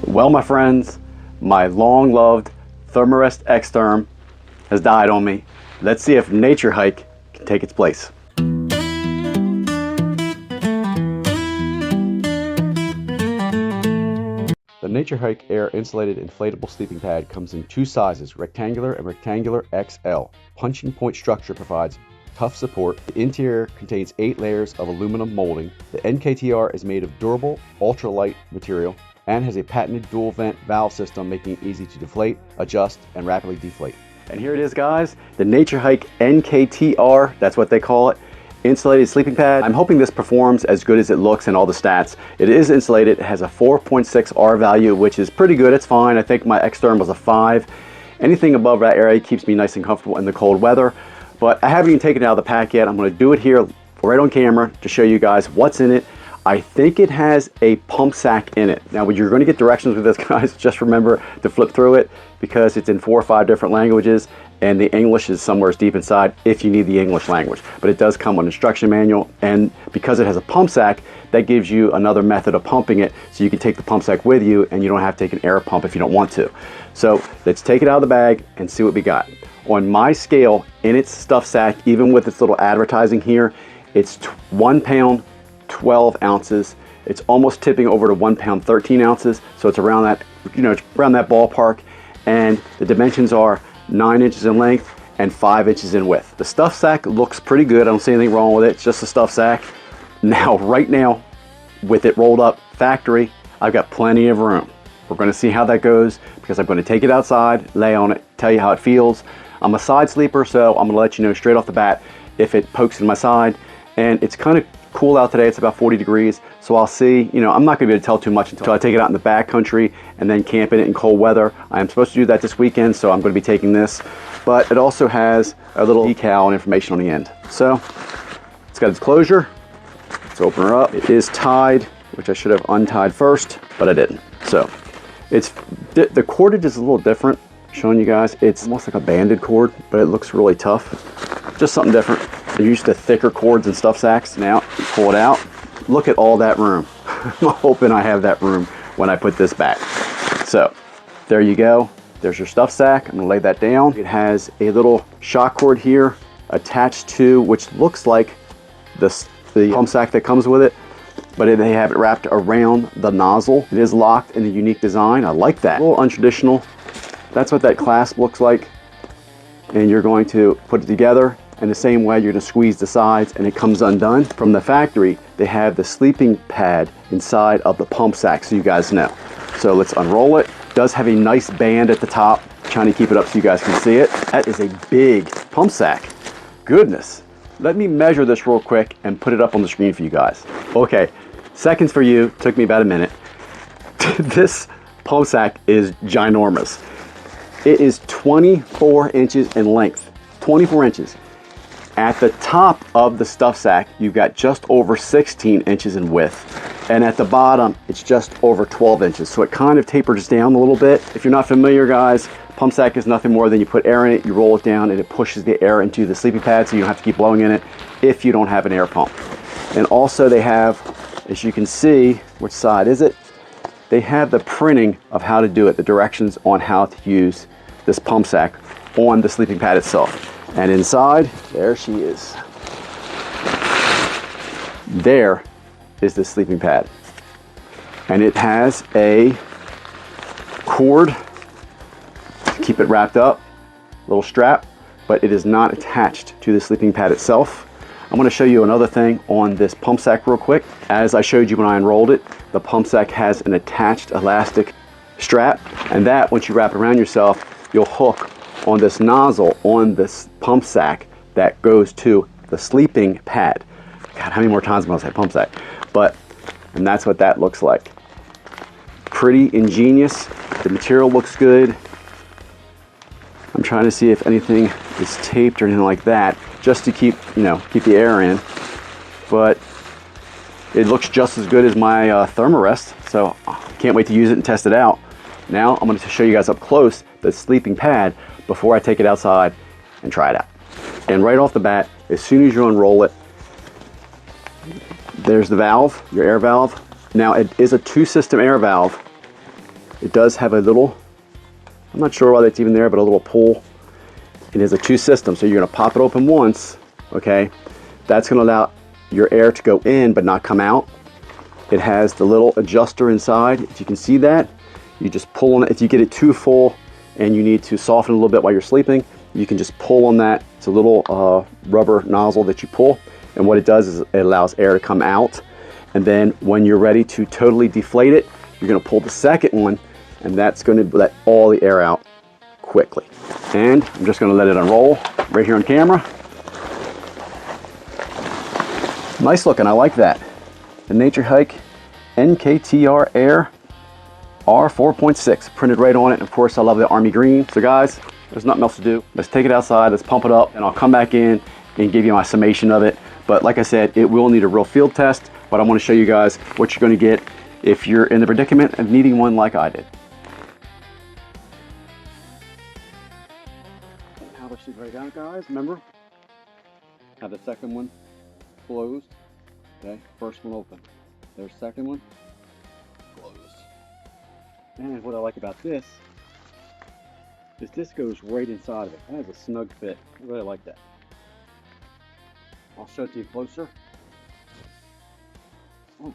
Well, my friends, my long-loved Thermarest XTherm has died on me. Let's see if Naturehike can take its place. The Naturehike Air Insulated Inflatable Sleeping Pad comes in two sizes, rectangular and rectangular XL. Punching point structure provides tough support. The interior contains 8 layers of aluminum molding. The NKTR is made of durable, ultralight material and has a patented dual vent valve system, making it easy to deflate, adjust, and rapidly deflate. And here it is, guys, the Naturehike NKTR, that's what they call it, insulated sleeping pad. I'm hoping this performs as good as it looks in all the stats. It is insulated, it has a 4.6 R value, which is pretty good, it's fine. I think my XTherm was a 5. Anything above that area keeps me nice and comfortable in the cold weather. But I haven't even taken it out of the pack yet. I'm gonna do it here right on camera to show you guys what's in it. I think it has a pump sack in it. Now, when you're gonna get directions with this, guys, just remember to flip through it because it's in 4 or 5 different languages and the English is somewhere deep inside if you need the English language. But it does come with an instruction manual, and because it has a pump sack, that gives you another method of pumping it, so you can take the pump sack with you and you don't have to take an air pump if you don't want to. So let's take it out of the bag and see what we got. On my scale, in its stuff sack, even with its little advertising here, it's 1 pound, 12 ounces. It's almost tipping over to 1 pound, 13 ounces. So it's around that, it's around that ballpark. And the dimensions are 9 inches in length and 5 inches in width. The stuff sack looks pretty good. I don't see anything wrong with it. It's just a stuff sack. Now, right now, with it rolled up factory, I've got plenty of room. We're gonna see how that goes because I'm gonna take it outside, lay on it, tell you how it feels. I'm a side sleeper, so I'm gonna let you know straight off the bat if it pokes in my side. And it's kind of cool out today. It's about 40 degrees. So I'll see, I'm not gonna be able to tell too much until I take it out in the backcountry and then camp in it in cold weather. I'm supposed to do that this weekend, so I'm gonna be taking this. But it also has a little decal and information on the end. So it's got its closure. Let's open her up. It is tied, which I should have untied first, but I didn't. So the cordage is a little different. Showing you guys, it's almost like a banded cord, but it looks really tough. Just something different. They're used to thicker cords and stuff sacks. Now, you pull it out. Look at all that room. I'm hoping I have that room when I put this back. So, there you go. There's your stuff sack. I'm gonna lay that down. It has a little shock cord here attached to, which looks like the pump sack that comes with it, but they have it wrapped around the nozzle. It is locked in a unique design. I like that. A little untraditional. That's what that clasp looks like. And you're going to put it together. And the same way, you're gonna squeeze the sides and it comes undone. From the factory, they have the sleeping pad inside of the pump sack, so you guys know. So let's unroll it. It does have a nice band at the top. I'm trying to keep it up so you guys can see it. That is a big pump sack. Goodness. Let me measure this real quick and put it up on the screen for you guys. Okay, seconds for you, took me about a minute. This pump sack is ginormous. It is 24 inches in length, 24 inches. At the top of the stuff sack, you've got just over 16 inches in width. And at the bottom, it's just over 12 inches. So it kind of tapers down a little bit. If you're not familiar, guys, pump sack is nothing more than you put air in it, you roll it down, and it pushes the air into the sleeping pad, so you don't have to keep blowing in it if you don't have an air pump. And also they have, as you can see, which side is it? They have the printing of how to do it, the directions on how to use this pump sack on the sleeping pad itself. And inside, there she is. There is the sleeping pad. And it has a cord to keep it wrapped up, little strap, but it is not attached to the sleeping pad itself. I'm gonna show you another thing on this pump sack real quick. As I showed you when I unrolled it, the pump sack has an attached elastic strap, and that, once you wrap it around yourself, you'll hook on this nozzle on this pump sack that goes to the sleeping pad. God, how many more times am I gonna say pump sack? And that's what that looks like. Pretty ingenious. The material looks good. I'm trying to see if anything is taped or anything like that, just to keep the air in. But it looks just as good as my Thermarest, so can't wait to use it and test it out. Now I'm going to show you guys up close the sleeping pad before I take it outside and try it out. And right off the bat, as soon as you unroll it, there's the valve, your air valve. Now it is a 2-system air valve, It does have a little, I'm not sure why that's even there, but a little pull. It is a 2 system, so you're gonna pop it open once, okay? That's gonna allow your air to go in but not come out. It has the little adjuster inside. If you can see that, you just pull on it. If you get it too full and you need to soften a little bit while you're sleeping, you can just pull on that. It's a little rubber nozzle that you pull, and what it does is it allows air to come out. And then when you're ready to totally deflate it, you're gonna pull the second one, and that's gonna let all the air out quickly. And I'm just gonna let it unroll right here on camera. Nice looking, I like that. The Naturehike NKTR Air R4.6 printed right on it. And of course, I love the army green. So guys, there's nothing else to do. Let's take it outside, let's pump it up, and I'll come back in and give you my summation of it. But like I said, it will need a real field test, but I want to show you guys what you're going to get if you're in the predicament of needing one like I did. How to shoot right out, guys. Remember, have the second one closed. Okay, first one open. There's second one closed. And what I like about this is this goes right inside of it. That has a snug fit. I really like that. I'll show it to you closer. Oh,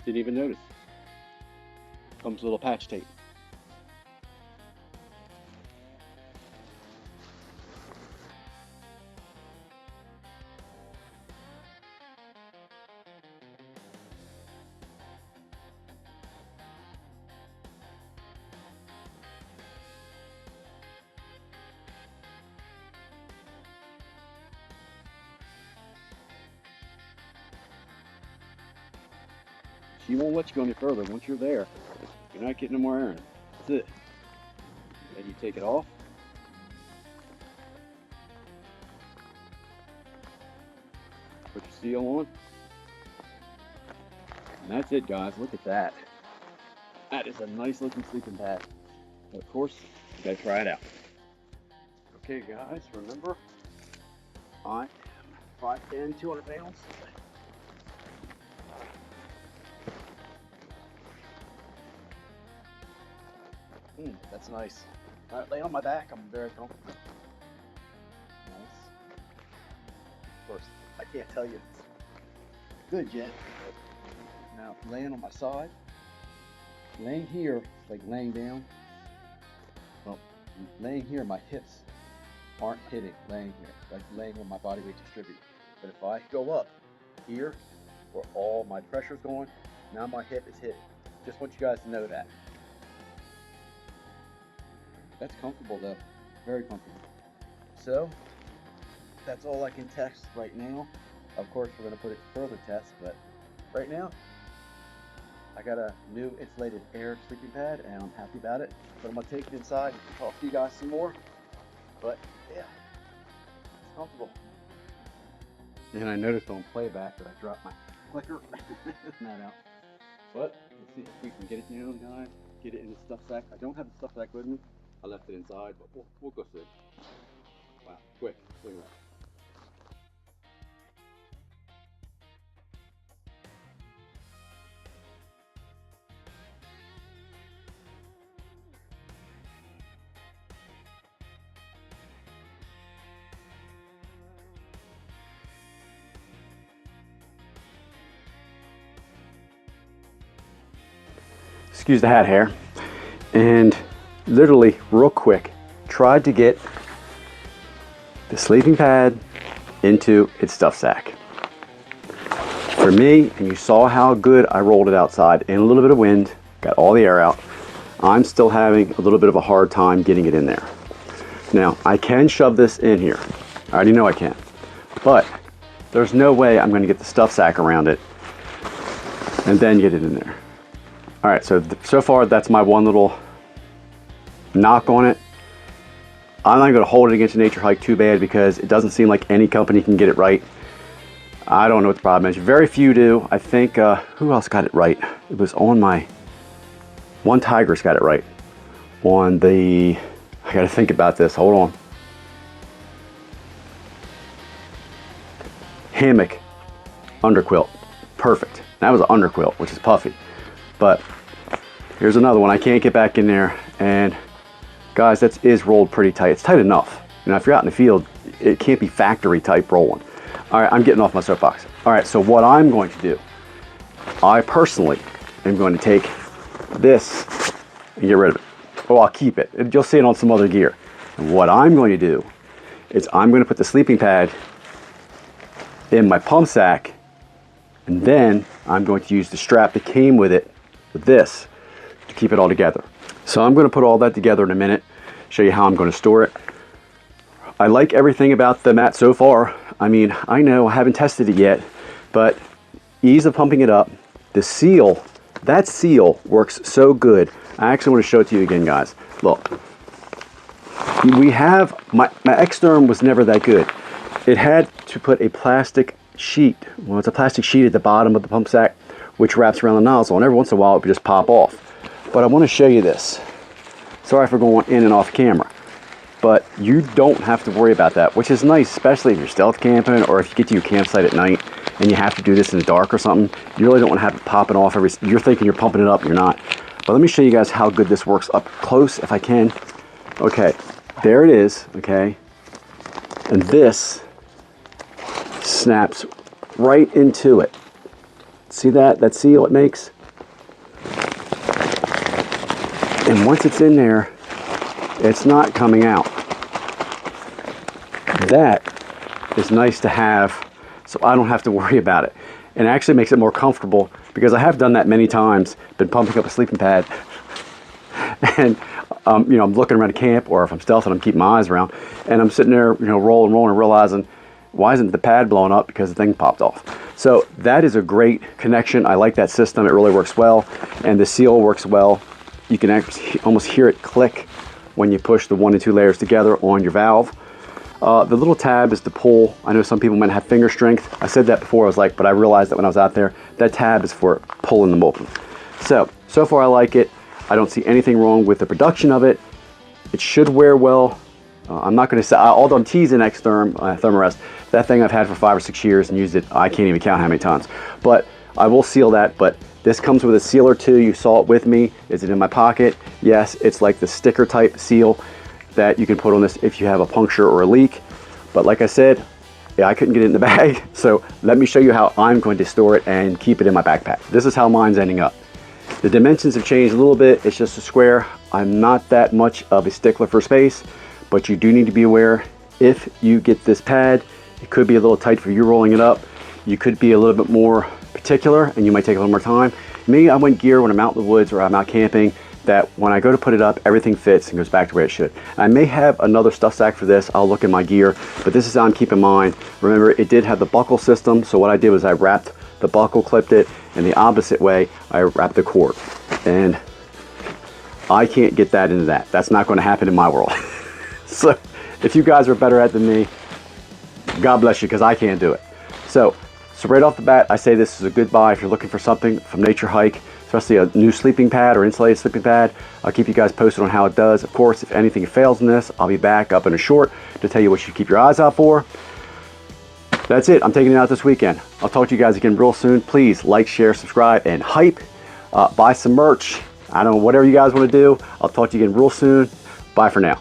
didn't even notice. Comes with a little patch tape. She won't let you go any further. Once you're there, you're not getting no more air in. That's it. Then you take it off. Put your seal on. And that's it, guys. Look at that. That is a nice looking sleeping pad. But of course, you gotta try it out. Okay, guys, remember, I am 5'10", 200 pounds. That's nice. All right, lay on my back. I'm very comfortable. Nice. Of course, I can't tell you it's good yet. Now, laying on my side, laying here, like laying down. Well, laying here, my hips aren't hitting laying here, like laying where my body weight distributed. But if I go up here, where all my pressure's going, now my hip is hitting. Just want you guys to know that. That's comfortable though, very comfortable. So, that's all I can test right now. Of course, we're gonna put it to further tests, but right now, I got a new insulated air sleeping pad and I'm happy about it. But I'm gonna take it inside and talk to you guys some more. But yeah, it's comfortable. And I noticed on playback that I dropped my clicker. Not out. But let's see if we can get it down, guys. Get it in the stuff sack. I don't have the stuff sack with me. I left it inside, but we'll go through. Wow, quick, look at that. Excuse the hat hair. And literally, real quick, tried to get the sleeping pad into its stuff sack. For me, and you saw how good I rolled it outside in a little bit of wind, got all the air out, I'm still having a little bit of a hard time getting it in there. Now, I can shove this in here. I already know I can. But there's no way I'm going to get the stuff sack around it and then get it in there. All right, so far that's my one little knock on it. I'm not going to hold it against Naturehike too bad because it doesn't seem like any company can get it right. I don't know what the problem is. Very few do. I think, who else got it right? It was on my, one Tiger's got it right. On the, I got to think about this, hold on. Hammock underquilt, perfect. That was an underquilt, which is puffy. But Here's another one. I can't get back in there, and guys, that is rolled pretty tight. It's tight enough. You know, if you're out in the field, it can't be factory type rolling. All right, I'm getting off my soapbox. All right, so what I'm going to do, I personally am going to take this and get rid of it. Oh, I'll keep it. You'll see it on some other gear. And what I'm going to do is I'm going to put the sleeping pad in my pump sack, and then I'm going to use the strap that came with it, with this, to keep it all together. So I'm going to put all that together in a minute, show you how I'm going to store it. I like everything about the mat so far. I mean, I know I haven't tested it yet, but ease of pumping it up, the seal, that seal works so good. I actually want to show it to you again, guys. Look, we have, my XTherm was never that good. It had to put a plastic sheet, well, it's a plastic sheet at the bottom of the pump sack, which wraps around the nozzle, and every once in a while it would just pop off. But I want to show you this. Sorry for going in and off camera, but you don't have to worry about that, which is nice, especially if you're stealth camping or if you get to your campsite at night and you have to do this in the dark or something. You really don't want to have it popping off you're thinking you're pumping it up, you're not. But let me show you guys how good this works up close if I can. Okay, there it is, okay? And this snaps right into it. See that seal it makes? And once it's in there, it's not coming out. That is nice to have, so I don't have to worry about it. And it actually makes it more comfortable, because I have done that many times, been pumping up a sleeping pad, and you know, I'm looking around a camp, or if I'm stealthing, I'm keeping my eyes around, and I'm sitting there, you know, rolling and realizing, why isn't the pad blowing up? Because the thing popped off. So that is a great connection. I like that system. It really works well, and the seal works well. You can actually almost hear it click when you push the 1 and 2 layers together on your valve. The little tab is to pull. I know some people might have finger strength. I said that before, I was like, but I realized that when I was out there, that tab is for pulling them open. So far I like it. I don't see anything wrong with the production of it. It should wear well. I'm not going to say, although I'm teasing XTherm, Thermarest, that thing I've had for 5 or 6 years and used it, I can't even count how many times. But I will seal that, but this comes with a sealer too. You saw it with me. Is it in my pocket? Yes, it's like the sticker type seal that you can put on this if you have a puncture or a leak. But like I said, yeah, I couldn't get it in the bag. So let me show you how I'm going to store it and keep it in my backpack. This is how mine's ending up. The dimensions have changed a little bit. It's just a square. I'm not that much of a stickler for space, but you do need to be aware, if you get this pad, it could be a little tight for you rolling it up. You could be a little bit more particular, and you might take a little more time. Me, I went gear when I'm out in the woods or I'm out camping, that when I go to put it up, everything fits and goes back to where it should. I may have another stuff sack for this. I'll look in my gear, but this is how I'm keeping mine. Remember, it did have the buckle system, so what I did was I wrapped the buckle, clipped it, and the opposite way, I wrapped the cord. And I can't get that into that. That's not going to happen in my world. So if you guys are better at it than me, God bless you, because I can't do it. So right off the bat, I say this is a good buy if you're looking for something from Naturehike, especially a new sleeping pad or insulated sleeping pad. I'll keep you guys posted on how it does. Of course, if anything fails in this, I'll be back up in a short to tell you what you should keep your eyes out for. That's it. I'm taking it out this weekend. I'll talk to you guys again real soon. Please like, share, subscribe, and hype. Buy some merch. I don't know, whatever you guys want to do. I'll talk to you again real soon. Bye for now.